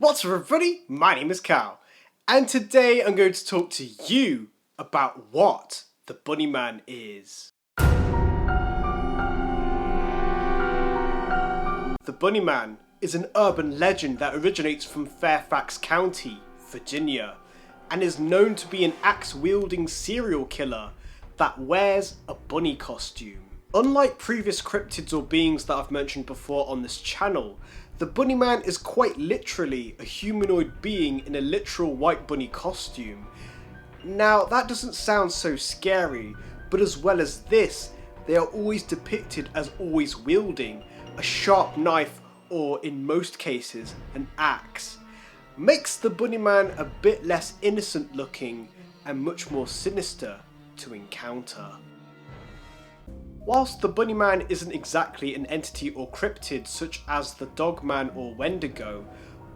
What's up everybody, my name is Cal, and today I'm going to talk to you about what the Bunnyman is. The Bunnyman is an urban legend that originates from Fairfax County, Virginia, and is known to be an axe-wielding serial killer that wears a bunny costume. Unlike previous cryptids or beings that I've mentioned before on this channel, the Bunnyman is quite literally a humanoid being in a literal white bunny costume. Now that doesn't sound so scary, but as well as this, they are always depicted as always wielding a sharp knife or in most cases an axe. Makes the Bunnyman a bit less innocent looking and much more sinister to encounter. Whilst the Bunnyman isn't exactly an entity or cryptid such as the Dogman or Wendigo,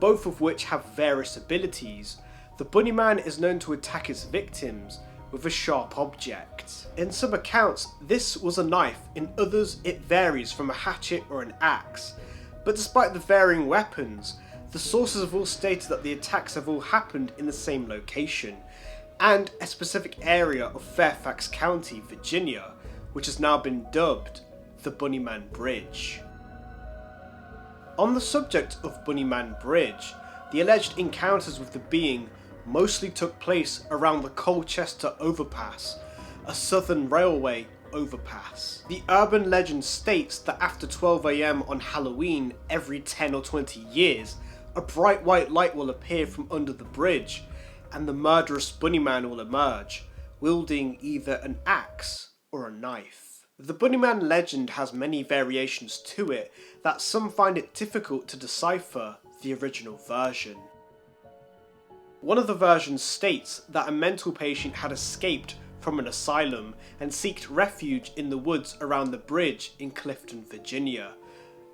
both of which have various abilities, the Bunnyman is known to attack its victims with a sharp object. In some accounts this was a knife, in others it varies from a hatchet or an axe, but despite the varying weapons, the sources have all stated that the attacks have all happened in the same location, and a specific area of Fairfax County, Virginia, which has now been dubbed the Bunnyman Bridge. On the subject of Bunnyman Bridge, the alleged encounters with the being mostly took place around the Colchester Overpass, a southern railway overpass. The urban legend states that after 12 AM on Halloween every 10 or 20 years, a bright white light will appear from under the bridge, and the murderous Bunnyman will emerge, wielding either an axe or a knife. The Bunnyman legend has many variations to it that some find it difficult to decipher the original version. One of the versions states that a mental patient had escaped from an asylum and sought refuge in the woods around the bridge in Clifton, Virginia.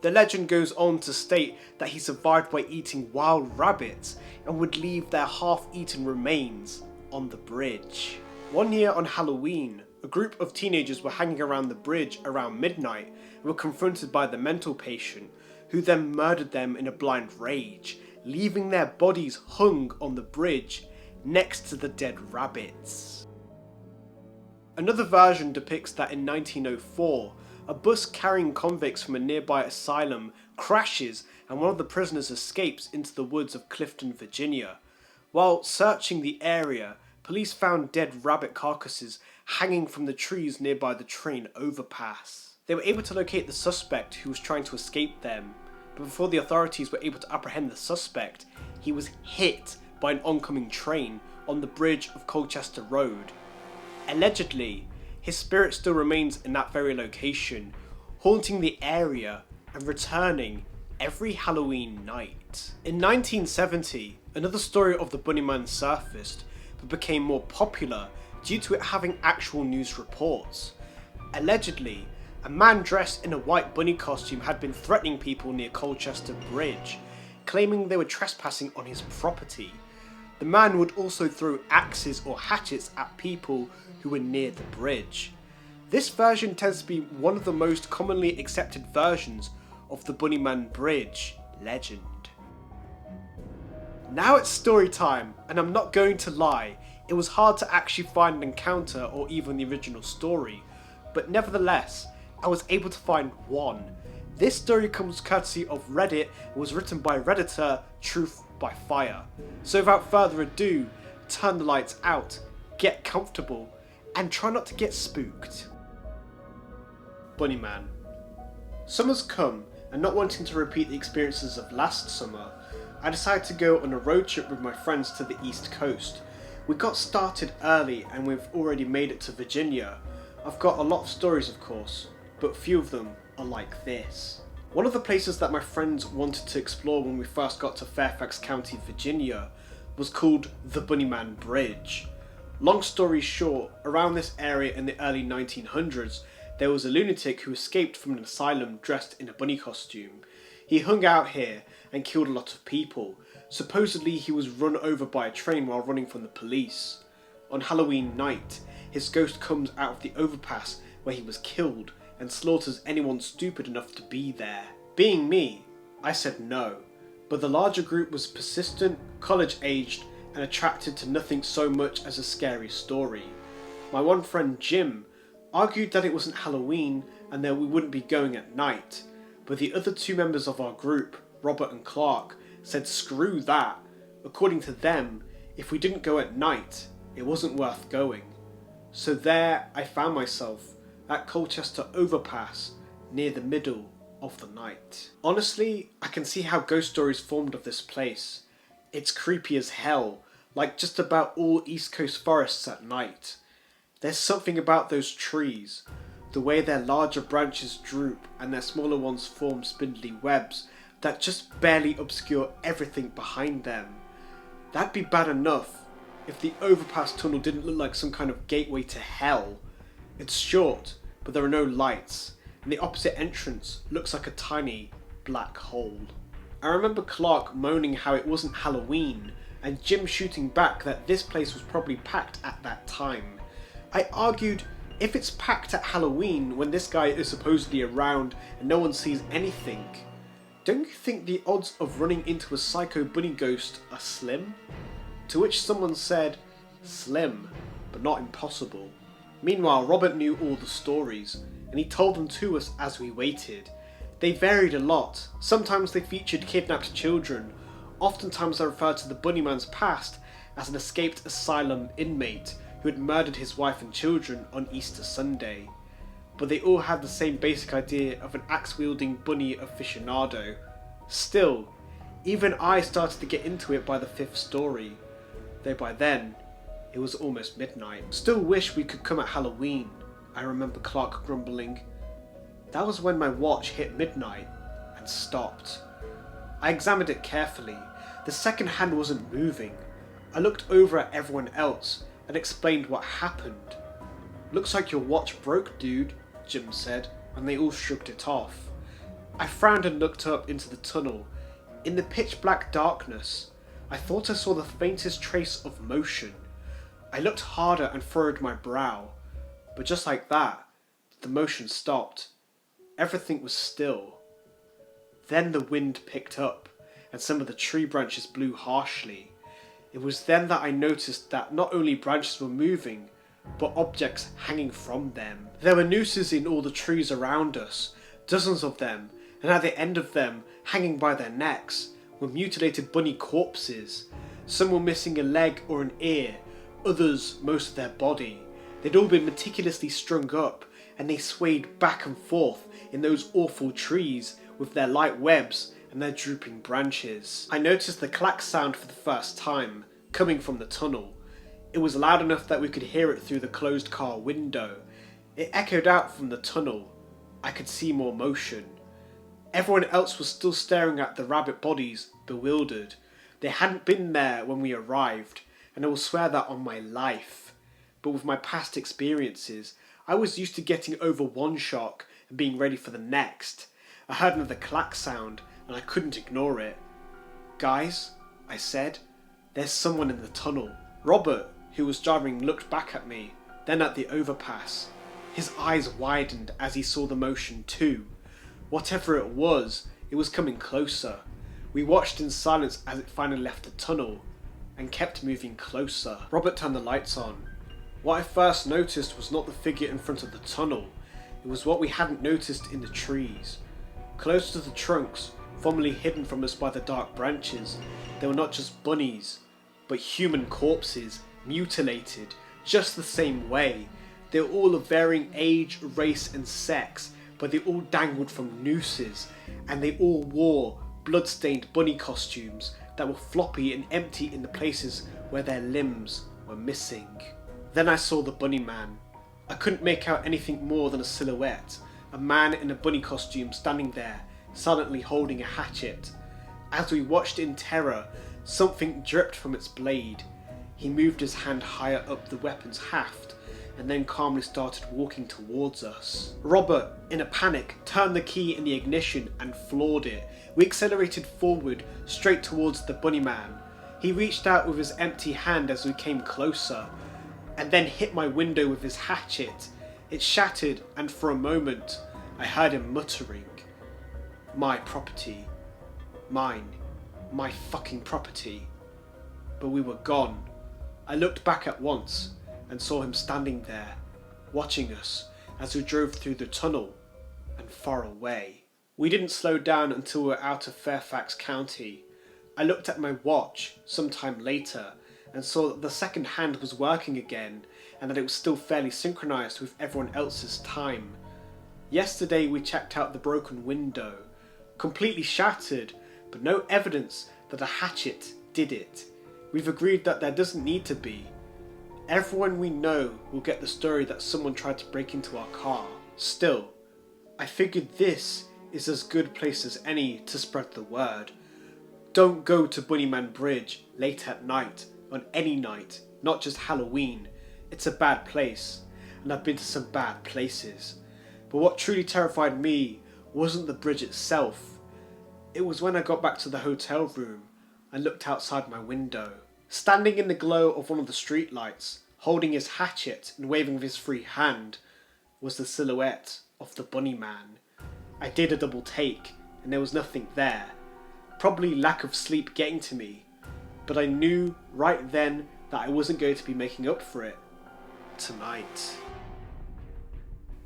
The legend goes on to state that he survived by eating wild rabbits and would leave their half-eaten remains on the bridge. One year on Halloween, a group of teenagers were hanging around the bridge around midnight and were confronted by the mental patient, who then murdered them in a blind rage, leaving their bodies hung on the bridge next to the dead rabbits. Another version depicts that in 1904, a bus carrying convicts from a nearby asylum crashes and one of the prisoners escapes into the woods of Clifton, Virginia. While searching the area, police found dead rabbit carcasses hanging from the trees nearby the train overpass. They were able to locate the suspect who was trying to escape them, but before the authorities were able to apprehend the suspect, he was hit by an oncoming train on the bridge of Colchester Road. Allegedly, his spirit still remains in that very location, haunting the area and returning every Halloween night. In 1970, another story of the Bunnyman surfaced, but became more popular due to it having actual news reports. Allegedly, a man dressed in a white bunny costume had been threatening people near Colchester Bridge, claiming they were trespassing on his property. The man would also throw axes or hatchets at people who were near the bridge. This version tends to be one of the most commonly accepted versions of the Bunnyman Bridge legend. Now it's story time, and I'm not going to lie, it was hard to actually find an encounter or even the original story, but nevertheless, I was able to find one. This story comes courtesy of Reddit and was written by Redditor Truth by Fire. So without further ado, turn the lights out, get comfortable, and try not to get spooked. Bunnyman. Summer's come, and not wanting to repeat the experiences of last summer, I decided to go on a road trip with my friends to the East Coast. We got started early and we've already made it to Virginia. I've got a lot of stories of course, but few of them are like this. One of the places that my friends wanted to explore when we first got to Fairfax County, Virginia was called the Bunnyman Bridge. Long story short, around this area in the early 1900s, there was a lunatic who escaped from an asylum dressed in a bunny costume. He hung out here and killed a lot of people. Supposedly he was run over by a train while running from the police. On Halloween night, his ghost comes out of the overpass where he was killed and slaughters anyone stupid enough to be there. Being me, I said no, but the larger group was persistent, college-aged, and attracted to nothing so much as a scary story. My one friend Jim argued that it wasn't Halloween and that we wouldn't be going at night, but the other two members of our group, Robert and Clark, said screw that. According to them, if we didn't go at night, it wasn't worth going. So there I found myself at Colchester Overpass near the middle of the night. Honestly, I can see how ghost stories formed of this place. It's creepy as hell, like just about all East Coast forests at night. There's something about those trees, the way their larger branches droop and their smaller ones form spindly webs that just barely obscure everything behind them. That'd be bad enough if the overpass tunnel didn't look like some kind of gateway to hell. It's short, but there are no lights, and the opposite entrance looks like a tiny black hole. I remember Clark moaning how it wasn't Halloween, and Jim shooting back that this place was probably packed at that time. I argued, if it's packed at Halloween when this guy is supposedly around and no one sees anything, don't you think the odds of running into a psycho bunny ghost are slim? To which someone said, slim, but not impossible. Meanwhile, Robert knew all the stories, and he told them to us as we waited. They varied a lot. Sometimes they featured kidnapped children. Oftentimes they referred to the Bunnyman's past as an escaped asylum inmate who had murdered his wife and children on Easter Sunday. But they all had the same basic idea of an axe-wielding bunny aficionado. Still, even I started to get into it by the fifth story, though by then, it was almost midnight. Still wish we could come at Halloween, I remember Clark grumbling. That was when my watch hit midnight and stopped. I examined it carefully. The second hand wasn't moving. I looked over at everyone else and explained what happened. Looks like your watch broke, dude, Jim said, and they all shrugged it off. I frowned and looked up into the tunnel. In the pitch black darkness, I thought I saw the faintest trace of motion. I looked harder and furrowed my brow, but just like that, the motion stopped. Everything was still. Then the wind picked up, and some of the tree branches blew harshly. It was then that I noticed that not only branches were moving, but objects hanging from them. There were nooses in all the trees around us, dozens of them, and at the end of them, hanging by their necks, were mutilated bunny corpses. Some were missing a leg or an ear, others most of their body. They'd all been meticulously strung up, and they swayed back and forth in those awful trees with their light webs and their drooping branches. I noticed the clack sound for the first time, coming from the tunnel. It was loud enough that we could hear it through the closed car window. It echoed out from the tunnel. I could see more motion. Everyone else was still staring at the rabbit bodies, bewildered. They hadn't been there when we arrived, and I will swear that on my life. But with my past experiences, I was used to getting over one shock and being ready for the next. I heard another clack sound, and I couldn't ignore it. "Guys," I said, "there's someone in the tunnel." Robert, who was driving, looked back at me, then at the overpass. His eyes widened as he saw the motion too. Whatever it was coming closer. We watched in silence as it finally left the tunnel, and kept moving closer. Robert turned the lights on. What I first noticed was not the figure in front of the tunnel, it was what we hadn't noticed in the trees. Close to the trunks, formerly hidden from us by the dark branches, there were not just bunnies, but human corpses, mutilated, just the same way. They were all of varying age, race and sex, but they all dangled from nooses, and they all wore blood-stained bunny costumes that were floppy and empty in the places where their limbs were missing. Then I saw the Bunnyman. I couldn't make out anything more than a silhouette, a man in a bunny costume standing there, silently holding a hatchet. As we watched in terror, something dripped from its blade. He moved his hand higher up the weapon's haft, and then calmly started walking towards us. Robert, in a panic, turned the key in the ignition and floored it. We accelerated forward, straight towards the Bunnyman. He reached out with his empty hand as we came closer, and then hit my window with his hatchet. It shattered, and for a moment, I heard him muttering, "My property. Mine. my fucking property. But we were gone. I looked back at once and saw him standing there, watching us as we drove through the tunnel and far away. We didn't slow down until we were out of Fairfax County. I looked at my watch sometime later and saw that the second hand was working again and that it was still fairly synchronized with everyone else's time. Yesterday we checked out the broken window, completely shattered, but no evidence that a hatchet did it. We've agreed that there doesn't need to be. Everyone we know will get the story that someone tried to break into our car. Still, I figured this is as good a place as any to spread the word. Don't go to Bunnyman Bridge late at night, on any night, not just Halloween. It's a bad place, and I've been to some bad places. But what truly terrified me wasn't the bridge itself. It was when I got back to the hotel room and looked outside my window. Standing in the glow of one of the streetlights, holding his hatchet and waving with his free hand, was the silhouette of the Bunnyman. I did a double take, and there was nothing there. Probably lack of sleep getting to me, but I knew right then that I wasn't going to be making up for it tonight.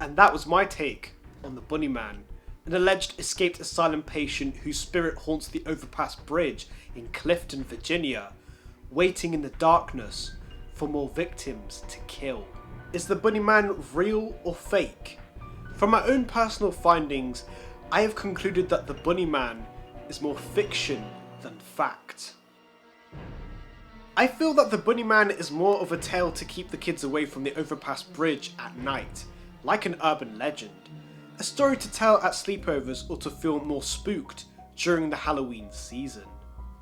And that was my take on the Bunnyman, an alleged escaped asylum patient whose spirit haunts the overpass bridge in Clifton, Virginia, waiting in the darkness for more victims to kill. Is the Bunnyman real or fake? From my own personal findings, I have concluded that the Bunnyman is more fiction than fact. I feel that the Bunnyman is more of a tale to keep the kids away from the overpass bridge at night, like an urban legend. A story to tell at sleepovers or to feel more spooked during the Halloween season.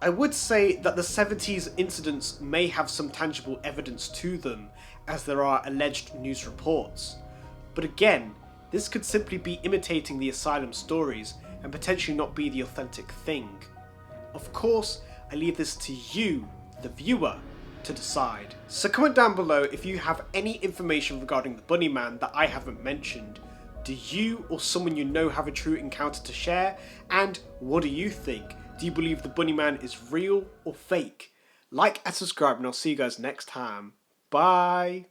I would say that the 70s incidents may have some tangible evidence to them, as there are alleged news reports. But again, this could simply be imitating the asylum stories and potentially not be the authentic thing. Of course, I leave this to you, the viewer, to decide. So comment down below if you have any information regarding the Bunnyman that I haven't mentioned. Do you or someone you know have a true encounter to share? And what do you think? Do you believe the Bunnyman is real or fake? Like and subscribe, and I'll see you guys next time. Bye!